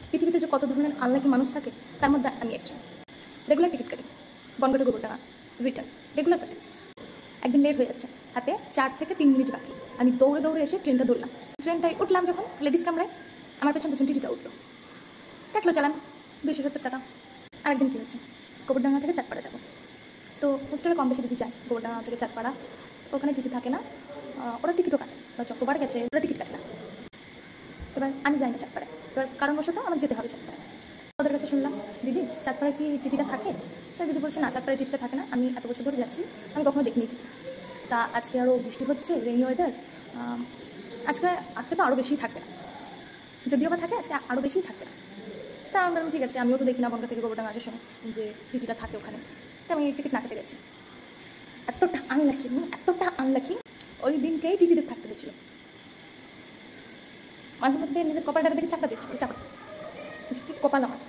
পৃথিবীতে যে কত ধরনের আনলাকি মানুষ থাকে তার মধ্যে আমি একজন। রেগুলার টিকিট কাটি, বনগাঁটা গোবরডাঙ্গা রিটার্ন রেগুলার কাটি। একদিন লেট হয়ে যাচ্ছে, হাতে 4 থেকে 3 মিনিট বাকি। আমি দৌড়ে দৌড়ে এসে ট্রেনটা ধরলাম। ট্রেনটায় উঠলাম যখন লেডিস কামরায়, আমার পেছন পেছন টিটিটা উঠলো। কাটলো চালান 270 টাকা। আরেকদিন কী হচ্ছে, গোবরডাঙ্গা থেকে চাঁদপাড়া যাবো, তো হোস্টেলে কম বেশি দিদি যায় গোবরডাঙ্গা থেকে চাঁদপাড়া, ওখানে টিটি থাকে না, ওরা টিকিটও কাটে, বা যতবার গেছে ওরা টিকিট কাটে না। এবার আমি যাই না চাঁদপাড়ায়, এবার কারণবশত আমার যেতে হবে চাঁদপাড়ায়। ওদের কাছে শুনলাম, দিদি চাঁদপাড়ায় কি টিটিটা থাকে? তাই দিদি বলছে, না চাঁদপাড়ায় টিটিটা থাকে না, আমি এত বছর ধরে যাচ্ছি, আমি কখনো দেখিনি টিটি। তা আজকে আরও বৃষ্টি হচ্ছে, রেনি ওয়েদার, আজকে তো আরও বেশি থাকবে না, যদিও বা থাকে আজকে আরও বেশি থাকবে না। তা আমরা ঠিক আছে, আমিও তো দেখি না বনগা থেকে গোবরডাঙ্গা আসার সময় যে টিটিটা থাকে ওখানে, তো আমি টিকিট না কেটে গেছি। এতটা আনলাকি ওই দিনকেই টিটিদের থাকতে হয়েছিল। মাঝে মধ্যে নিজের কপালটার দিকে চাপা দিচ্ছে, চাপা কি কপাল আমার।